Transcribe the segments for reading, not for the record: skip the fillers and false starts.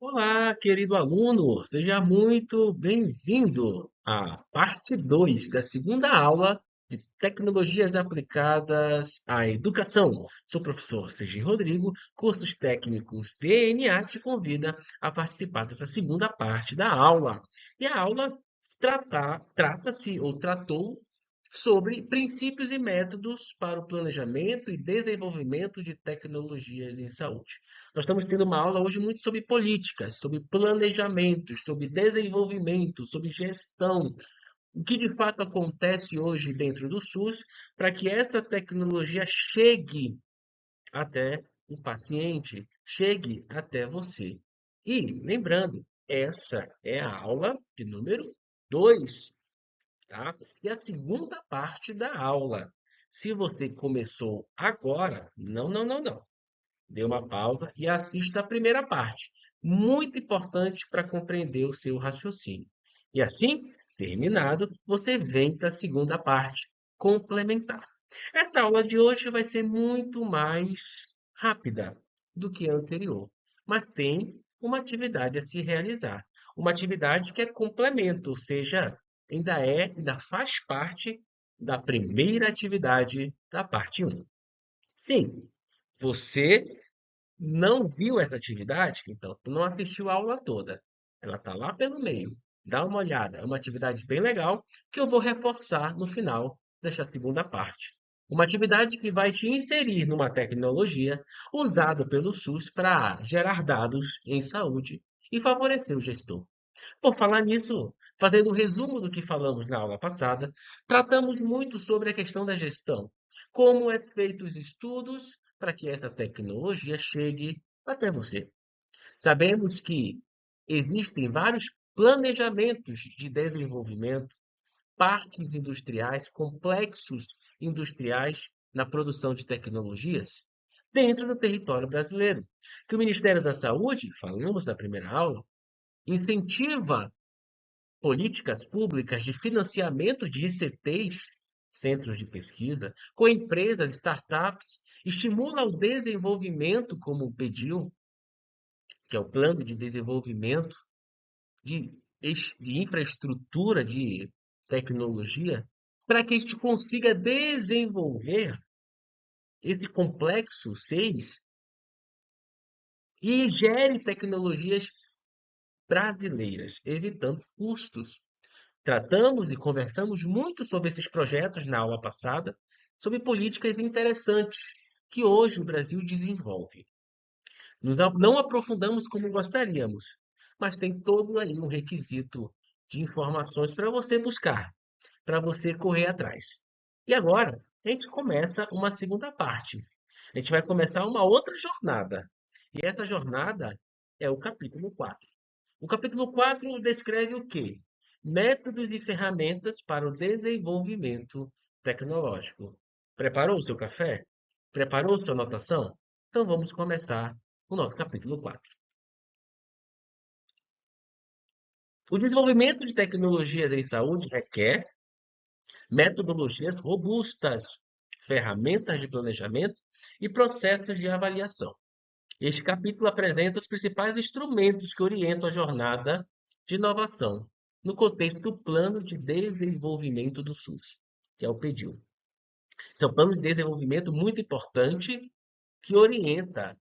Olá, querido aluno, seja muito bem-vindo à parte 2 da segunda aula de Tecnologias Aplicadas à Educação. Sou o professor Serginho Rodrigo, cursos técnicos DNA te convida a participar dessa segunda parte da aula. E a aula trata-se ou tratou sobre princípios e métodos para o planejamento e desenvolvimento de tecnologias em saúde. Nós estamos tendo uma aula hoje muito sobre políticas, sobre planejamentos, sobre desenvolvimento, sobre gestão. O que de fato acontece hoje dentro do SUS para que essa tecnologia chegue até o paciente, chegue até você. E, lembrando, essa é a aula de número 2, tá? E a segunda parte da aula. Se você começou agora, não. Dê uma pausa e assista a primeira parte. Muito importante para compreender o seu raciocínio. E assim, terminado, você vem para a segunda parte, complementar. Essa aula de hoje vai ser muito mais rápida do que a anterior, mas tem uma atividade a se realizar. Uma atividade que é complemento, ou seja, ainda faz parte da primeira atividade da parte um. Sim, você não viu essa atividade? Então, tu não assistiu a aula toda. Ela está lá pelo meio. Dá uma olhada. É uma atividade bem legal que eu vou reforçar no final desta segunda parte. Uma atividade que vai te inserir numa tecnologia usada pelo SUS para gerar dados em saúde e favorecer o gestor. Por falar nisso, fazendo um resumo do que falamos na aula passada, tratamos muito sobre a questão da gestão, como é feito os estudos para que essa tecnologia chegue até você. Sabemos que existem vários planejamentos de desenvolvimento, parques industriais, complexos industriais na produção de tecnologias dentro do território brasileiro, que o Ministério da Saúde, falamos na primeira aula, incentiva políticas públicas de financiamento de ICTs, centros de pesquisa, com empresas, startups, estimula o desenvolvimento, como pediu, que é o Plano de Desenvolvimento de, de Infraestrutura de Tecnologia, para que a gente consiga desenvolver esse complexo 6 e gere tecnologias brasileiras, evitando custos. Tratamos e conversamos muito sobre esses projetos na aula passada, sobre políticas interessantes que hoje o Brasil desenvolve. Não aprofundamos como gostaríamos, mas tem todo aí um requisito de informações para você buscar, para você correr atrás. E agora, a gente começa uma segunda parte. A gente vai começar uma outra jornada. E essa jornada é o capítulo 4. O capítulo 4 descreve o quê? Métodos e ferramentas para o desenvolvimento tecnológico. Preparou o seu café? Preparou sua anotação? Então vamos começar o nosso capítulo 4. O desenvolvimento de tecnologias em saúde requer metodologias robustas, ferramentas de planejamento e processos de avaliação. Este capítulo apresenta os principais instrumentos que orientam a jornada de inovação no contexto do Plano de Desenvolvimento do SUS, que é o PDIL. Esse é um plano de desenvolvimento muito importante que orienta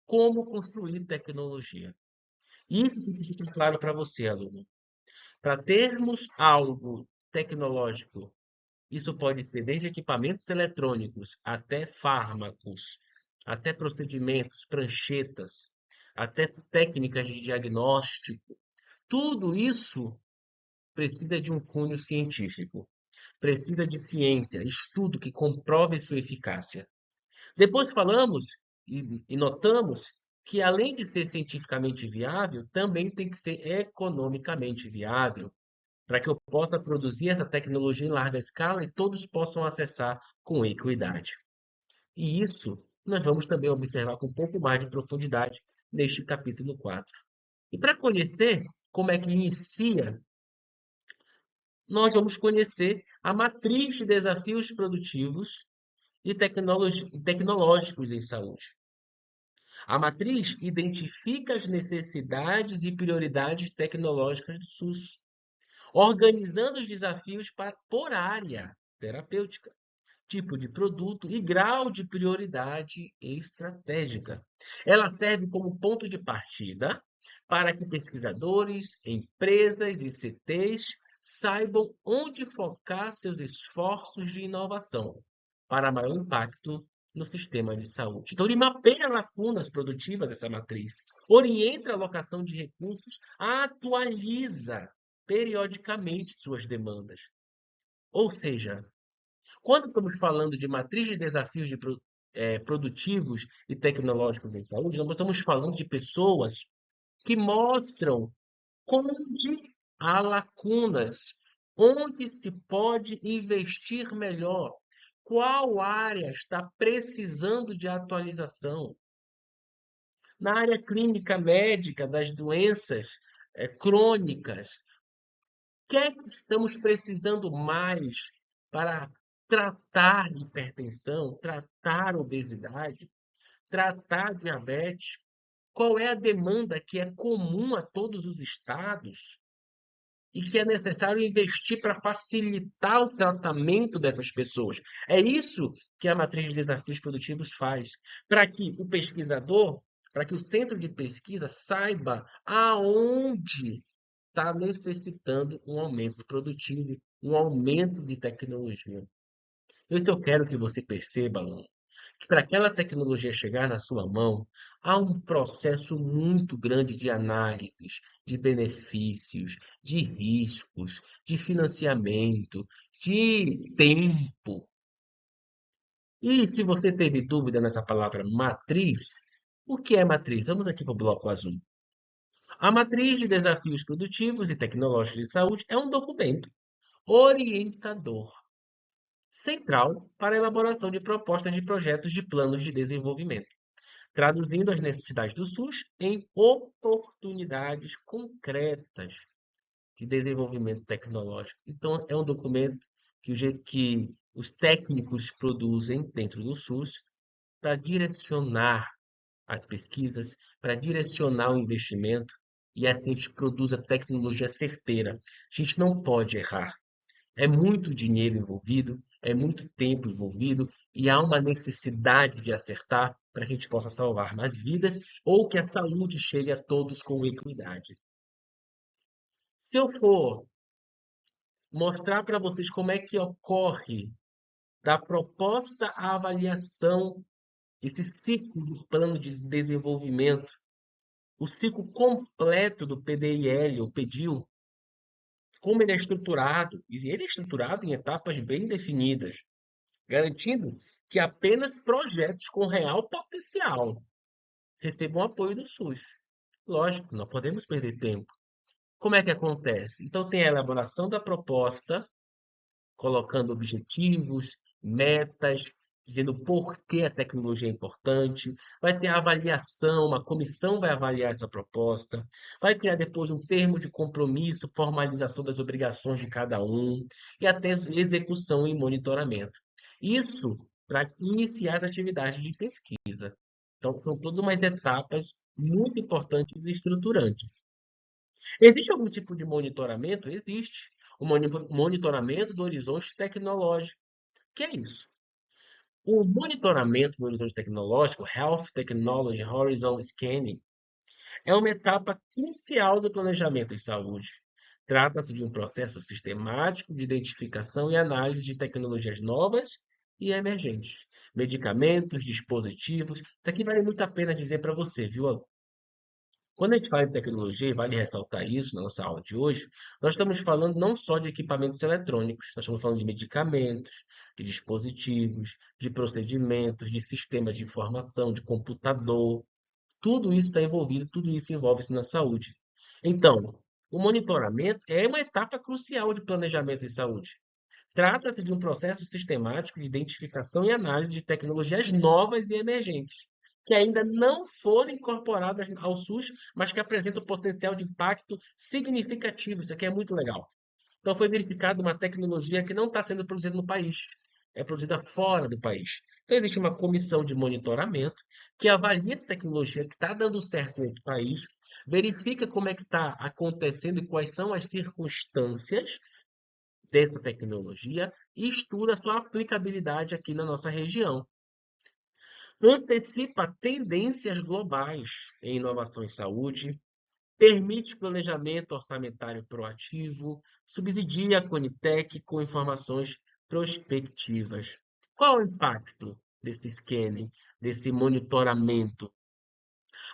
como construir tecnologia. Isso tem que ficar claro para você, aluno. Para termos algo tecnológico, isso pode ser desde equipamentos eletrônicos até fármacos, até procedimentos, pranchetas, até técnicas de diagnóstico. Tudo isso precisa de um cunho científico, precisa de ciência, estudo que comprove sua eficácia. Depois falamos e notamos que, além de ser cientificamente viável, também tem que ser economicamente viável, para que eu possa produzir essa tecnologia em larga escala e todos possam acessar com equidade. E isso nós vamos também observar com um pouco mais de profundidade neste capítulo 4. E para conhecer como é que inicia, nós vamos conhecer a matriz de desafios produtivos e tecnológicos em saúde. A matriz identifica as necessidades e prioridades tecnológicas do SUS, organizando os desafios por área terapêutica, tipo de produto e grau de prioridade estratégica. Ela serve como ponto de partida para que pesquisadores, empresas e CTs saibam onde focar seus esforços de inovação para maior impacto no sistema de saúde. Então, ele mapeia lacunas produtivas dessa matriz, orienta a alocação de recursos, atualiza periodicamente suas demandas. Ou seja, quando estamos falando de matriz de desafios produtivos e tecnológicos em saúde, nós estamos falando de pessoas que mostram onde há lacunas, onde se pode investir melhor, qual área está precisando de atualização. Na área clínica médica das doenças crônicas, o que é que estamos precisando mais para tratar hipertensão, tratar obesidade, tratar diabetes? Qual é a demanda que é comum a todos os estados e que é necessário investir para facilitar o tratamento dessas pessoas? É isso que a matriz de desafios produtivos faz, para que o pesquisador, para que o centro de pesquisa saiba aonde está necessitando um aumento produtivo, um aumento de tecnologia. Isso eu quero que você perceba, aluno, que para aquela tecnologia chegar na sua mão, há um processo muito grande de análises, de benefícios, de riscos, de financiamento, de tempo. E se você teve dúvida nessa palavra matriz, o que é matriz? Vamos aqui para o bloco azul. A matriz de desafios produtivos e tecnológicos de saúde é um documento orientador central para a elaboração de propostas de projetos de planos de desenvolvimento, traduzindo as necessidades do SUS em oportunidades concretas de desenvolvimento tecnológico. Então, é um documento que os técnicos produzem dentro do SUS para direcionar as pesquisas, para direcionar o investimento, e assim a gente produz a tecnologia certeira. A gente não pode errar. É muito dinheiro envolvido, é muito tempo envolvido e há uma necessidade de acertar para que a gente possa salvar mais vidas ou que a saúde chegue a todos com equidade. Se eu for mostrar para vocês como é que ocorre da proposta à avaliação, esse ciclo do plano de desenvolvimento, o ciclo completo do PDIL, o PEDIL, como ele é estruturado, e ele é estruturado em etapas bem definidas, garantindo que apenas projetos com real potencial recebam apoio do SUS. Lógico, não podemos perder tempo. Como é que acontece? Então, tem a elaboração da proposta, colocando objetivos, metas, dizendo por que a tecnologia é importante. Vai ter a avaliação, uma comissão vai avaliar essa proposta. Vai criar depois um termo de compromisso, formalização das obrigações de cada um e até execução e monitoramento. Isso para iniciar a atividade de pesquisa. Então, são todas umas etapas muito importantes e estruturantes. Existe algum tipo de monitoramento? Existe. O monitoramento do horizonte tecnológico. O que é isso? O monitoramento do horizonte tecnológico, Health Technology Horizon Scanning, é uma etapa crucial do planejamento em saúde. Trata-se de um processo sistemático de identificação e análise de tecnologias novas e emergentes, medicamentos, dispositivos. Isso aqui vale muito a pena dizer para você, viu? Quando a gente fala de tecnologia, e vale ressaltar isso na nossa aula de hoje, nós estamos falando não só de equipamentos eletrônicos, nós estamos falando de medicamentos, de dispositivos, de procedimentos, de sistemas de informação, de computador. Tudo isso está envolvido, tudo isso envolve-se na saúde. Então, o monitoramento é uma etapa crucial de planejamento em saúde. Trata-se de um processo sistemático de identificação e análise de tecnologias novas e emergentes, que ainda não foram incorporadas ao SUS, mas que apresentam potencial de impacto significativo. Isso aqui é muito legal. Então, foi verificada uma tecnologia que não está sendo produzida no país. é produzida fora do país. Então, existe uma comissão de monitoramento que avalia essa tecnologia que está dando certo no outro país, verifica como é que está acontecendo e quais são as circunstâncias dessa tecnologia e estuda a sua aplicabilidade aqui na nossa região. Antecipa tendências globais em inovação em saúde, permite planejamento orçamentário proativo, subsidia a Conitec com informações prospectivas. Qual o impacto desse scanning, desse monitoramento?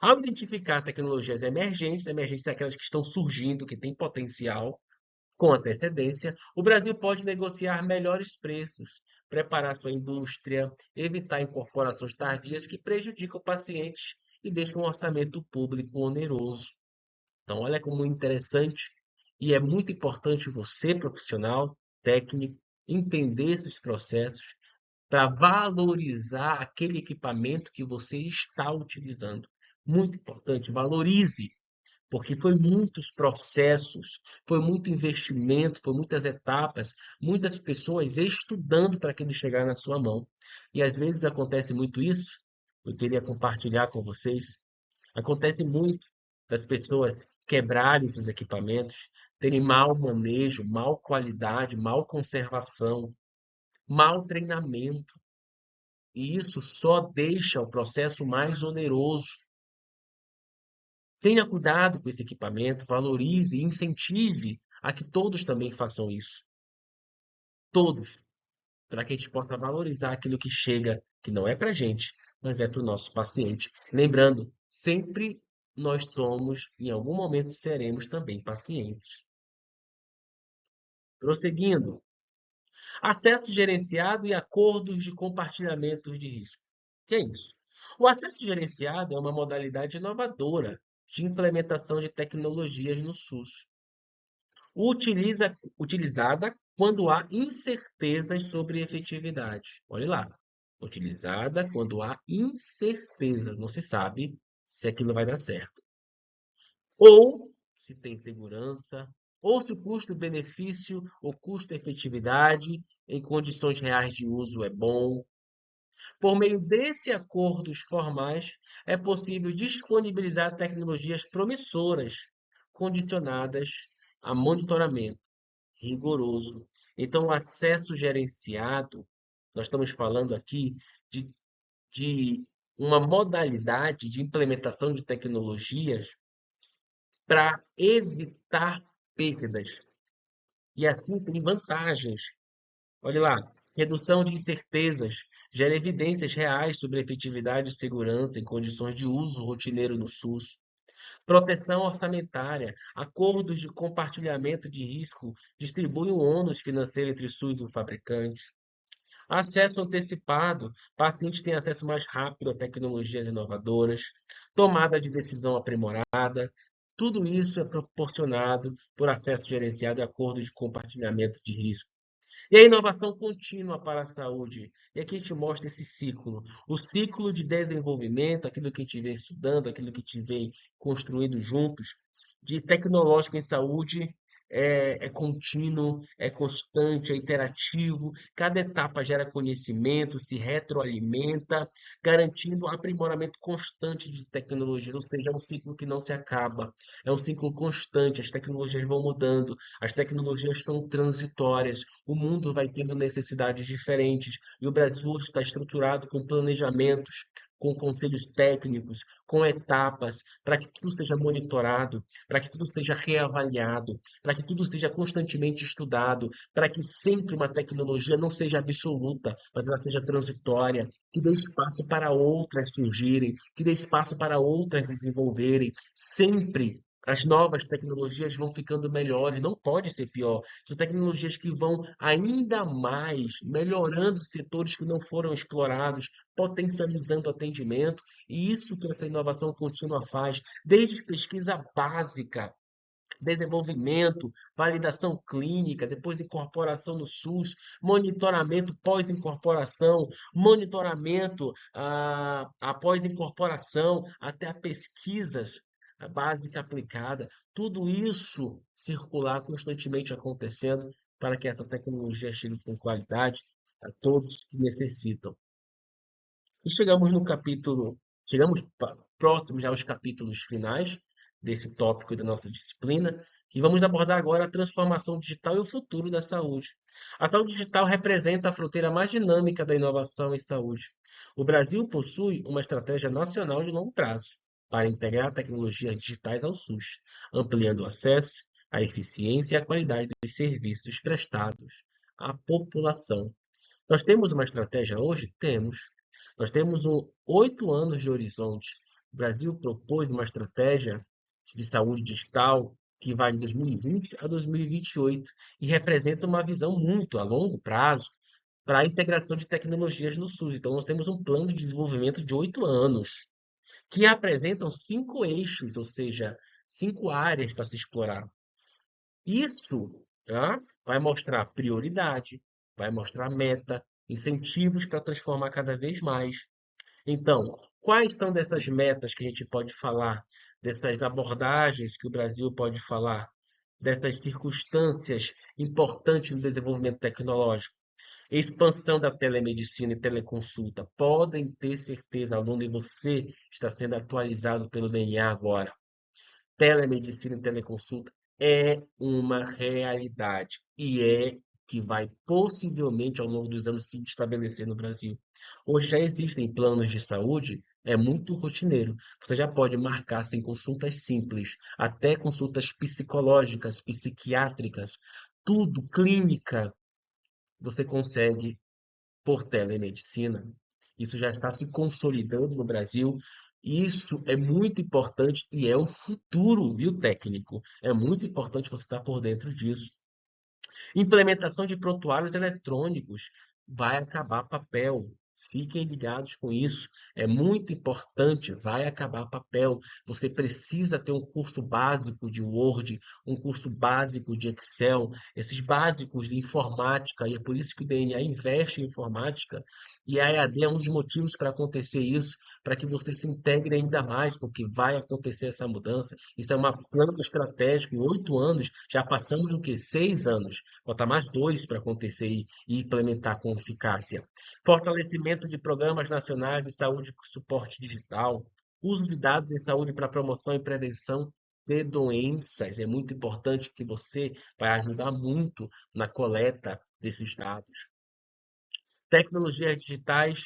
Ao identificar tecnologias emergentes são aquelas que estão surgindo, que têm potencial, com antecedência, o Brasil pode negociar melhores preços, preparar sua indústria, evitar incorporações tardias que prejudicam pacientes e deixam um orçamento público oneroso. Então, olha como interessante e é muito importante você, profissional, técnico, entender esses processos para valorizar aquele equipamento que você está utilizando. Muito importante, valorize, porque foi muitos processos, foi muito investimento, foi muitas etapas, muitas pessoas estudando para aquilo chegar na sua mão. E às vezes acontece muito isso, eu queria compartilhar com vocês. Acontece muito das pessoas quebrarem seus equipamentos, terem mau manejo, mal qualidade, mal conservação, mau treinamento. E isso só deixa o processo mais oneroso. Tenha cuidado com esse equipamento, valorize e incentive a que todos também façam isso. Todos, para que a gente possa valorizar aquilo que chega, que não é para a gente, mas é para o nosso paciente. Lembrando, sempre nós somos, em algum momento seremos também pacientes. Prosseguindo, acesso gerenciado e acordos de compartilhamento de risco. O que é isso? O acesso gerenciado é uma modalidade inovadora de implementação de tecnologias no SUS, utilizada quando há incertezas sobre efetividade. Olhe lá, utilizada quando há incerteza, não se sabe se aquilo vai dar certo. Ou se tem segurança, ou se o custo-benefício ou custo-efetividade em condições reais de uso é bom. Por meio desse acordos formais, é possível disponibilizar tecnologias promissoras, condicionadas a monitoramento rigoroso. Então, o acesso gerenciado, nós estamos falando aqui de, de uma modalidade de implementação de tecnologias para evitar perdas. E assim tem vantagens. Olha lá, redução de incertezas, gera evidências reais sobre efetividade e segurança em condições de uso rotineiro no SUS. Proteção orçamentária, acordos de compartilhamento de risco distribuem o ônus financeiro entre SUS e o fabricante. Acesso antecipado, pacientes têm acesso mais rápido a tecnologias inovadoras, tomada de decisão aprimorada. Tudo isso é proporcionado por acesso gerenciado e acordos de compartilhamento de risco. E a inovação contínua para a saúde. E aqui a gente mostra esse ciclo. O ciclo de desenvolvimento, aquilo que a gente vem estudando, aquilo que a gente vem construindo juntos, de tecnológico em saúde, é contínuo, é constante, é interativo. Cada etapa gera conhecimento, se retroalimenta, garantindo o aprimoramento constante de tecnologia. Ou seja, é um ciclo que não se acaba. É um ciclo constante, as tecnologias vão mudando, as tecnologias são transitórias, o mundo vai tendo necessidades diferentes e o Brasil está estruturado com planejamentos, com conselhos técnicos, com etapas, para que tudo seja monitorado, para que tudo seja reavaliado, para que tudo seja constantemente estudado, para que sempre uma tecnologia não seja absoluta, mas ela seja transitória, que dê espaço para outras surgirem, que dê espaço para outras desenvolverem, sempre as novas tecnologias vão ficando melhores, não pode ser pior. São tecnologias que vão ainda mais melhorando setores que não foram explorados, potencializando o atendimento, e isso que essa inovação contínua faz, desde pesquisa básica, desenvolvimento, validação clínica, depois incorporação no SUS, monitoramento pós-incorporação, monitoramento após incorporação, até a pesquisas básica aplicada, tudo isso circular constantemente acontecendo para que essa tecnologia chegue com qualidade. a todos que necessitam. E chegamos no capítulo, chegamos próximos já aos capítulos finais desse tópico da nossa disciplina, e vamos abordar agora a transformação digital e o futuro da saúde. A saúde digital representa a fronteira mais dinâmica da inovação em saúde. O Brasil possui uma estratégia nacional de longo prazo para integrar tecnologias digitais ao SUS, ampliando o acesso, a eficiência e a qualidade dos serviços prestados à população. Nós temos uma estratégia hoje? Temos. Nós temos 8 anos de horizonte. O Brasil propôs uma estratégia de saúde digital que vai de 2020 a 2028 e representa uma visão muito a longo prazo para a integração de tecnologias no SUS. Então, nós temos um plano de desenvolvimento de 8 anos que apresentam 5 eixos, ou seja, 5 áreas para se explorar. Isso, tá, vai mostrar prioridade, vai mostrar meta, incentivos para transformar cada vez mais. Então, quais são dessas metas que a gente pode falar, dessas abordagens que o Brasil pode falar, dessas circunstâncias importantes no desenvolvimento tecnológico? Expansão da telemedicina e teleconsulta. Podem ter certeza, aluno, e você está sendo atualizado pelo DNA agora. Telemedicina e teleconsulta é uma realidade e é que vai possivelmente ao longo dos anos se estabelecer no Brasil. Hoje já existem planos de saúde, é muito rotineiro. Você já pode marcar sem consultas simples, até consultas psicológicas, psiquiátricas, tudo clínica, você consegue por telemedicina. Isso já está se consolidando no Brasil. Isso é muito importante e é o futuro, viu, técnico? É muito importante você estar por dentro disso. Implementação de prontuários eletrônicos vai acabar papel. Fiquem ligados com isso. É muito importante, vai acabar papel. Você precisa ter um curso básico de Word, um curso básico de Excel, esses básicos de informática, e é por isso que o DNA investe em informática. E a EAD é um dos motivos para acontecer isso, para que você se integre ainda mais, porque vai acontecer essa mudança. Isso é uma plano estratégico. Em 8 anos, já passamos do que? 6 anos. Falta mais 2 para acontecer e implementar com eficácia. Fortalecimento de programas nacionais de saúde com suporte digital. Uso de dados em saúde para promoção e prevenção de doenças. É muito importante que você vai ajudar muito na coleta desses dados. Tecnologias digitais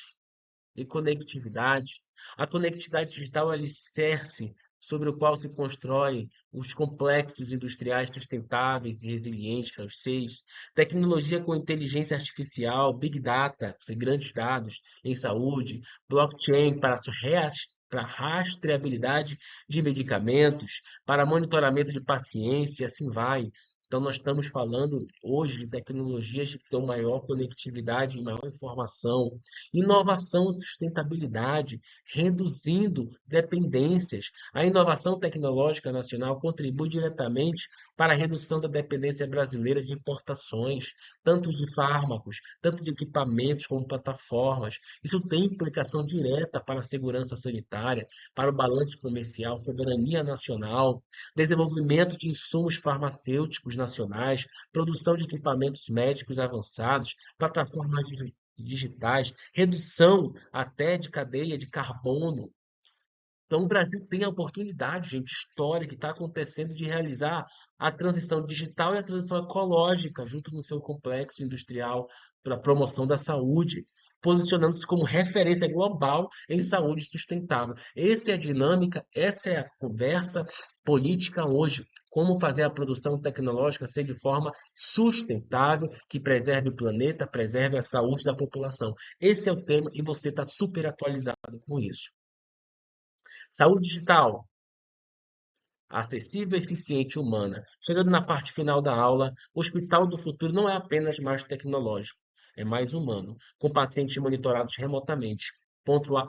e conectividade. A conectividade digital é o alicerce sobre o qual se constrói os complexos industriais sustentáveis e resilientes, que são os seis. Tecnologia com inteligência artificial, Big Data, grandes dados em saúde, blockchain para rastreabilidade de medicamentos, para monitoramento de paciência, e assim vai. Então, nós estamos falando hoje de tecnologias que dão maior conectividade e maior informação, inovação e sustentabilidade, reduzindo dependências. A inovação tecnológica nacional contribui diretamente para a redução da dependência brasileira de importações, tanto de fármacos, tanto de equipamentos como plataformas. Isso tem implicação direta para a segurança sanitária, para o balanço comercial, soberania nacional, desenvolvimento de insumos farmacêuticos nacionais, produção de equipamentos médicos avançados, plataformas digitais, redução até de cadeia de carbono. Então, o Brasil tem a oportunidade, gente, histórica que está acontecendo de realizar a transição digital e a transição ecológica junto no seu complexo industrial para a promoção da saúde, posicionando-se como referência global em saúde sustentável. Essa é a dinâmica, essa é a conversa política hoje. Como fazer a produção tecnológica ser de forma sustentável, que preserve o planeta, preserve a saúde da população. Esse é o tema e você está super atualizado com isso. Saúde digital, acessível, eficiente e humana. Chegando na parte final da aula, o Hospital do Futuro não é apenas mais tecnológico, é mais humano, com pacientes monitorados remotamente,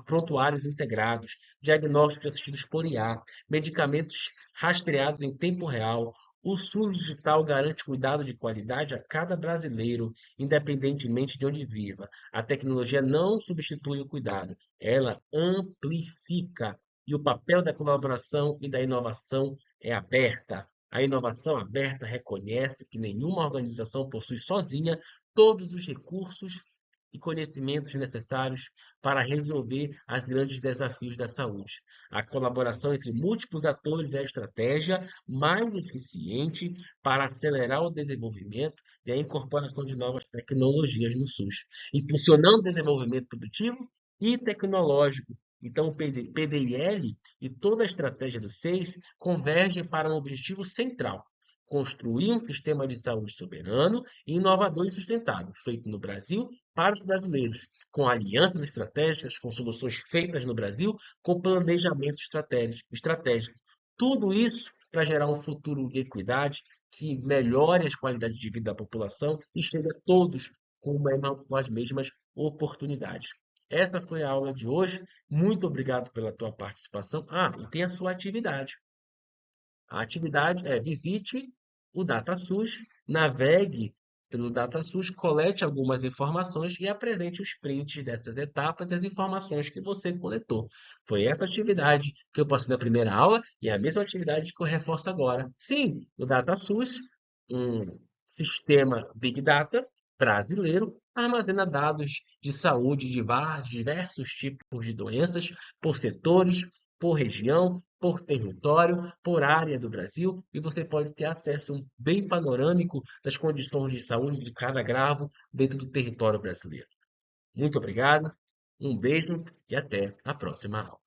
prontuários integrados, diagnósticos assistidos por IA, medicamentos rastreados em tempo real. O SUS digital garante cuidado de qualidade a cada brasileiro, independentemente de onde viva. A tecnologia não substitui o cuidado, ela amplifica. E o papel da colaboração e da inovação é aberta. A inovação aberta reconhece que nenhuma organização possui sozinha todos os recursos e conhecimentos necessários para resolver os grandes desafios da saúde. A colaboração entre múltiplos atores é a estratégia mais eficiente para acelerar o desenvolvimento e a incorporação de novas tecnologias no SUS, impulsionando o desenvolvimento produtivo e tecnológico. Então, o PDIL e toda a estratégia do SEIS convergem para um objetivo central: construir um sistema de saúde soberano, inovador e sustentável, feito no Brasil para os brasileiros, com alianças estratégicas, com soluções feitas no Brasil, com planejamento estratégico. Tudo isso para gerar um futuro de equidade que melhore as qualidades de vida da população e chegue a todos com as mesmas oportunidades. Essa foi a aula de hoje. Muito obrigado pela tua participação. E tem a sua atividade. A atividade é visite o DataSUS, navegue pelo DataSUS, colete algumas informações e apresente os prints dessas etapas e as informações que você coletou. Foi essa atividade que eu passei na primeira aula e é a mesma atividade que eu reforço agora. Sim, o DataSUS, um sistema Big Data brasileiro, armazena dados de saúde de diversos tipos de doenças, por setores, por região, por território, por área do Brasil, e você pode ter acesso bem panorâmico das condições de saúde de cada agravo dentro do território brasileiro. Muito obrigado, um beijo e até a próxima aula.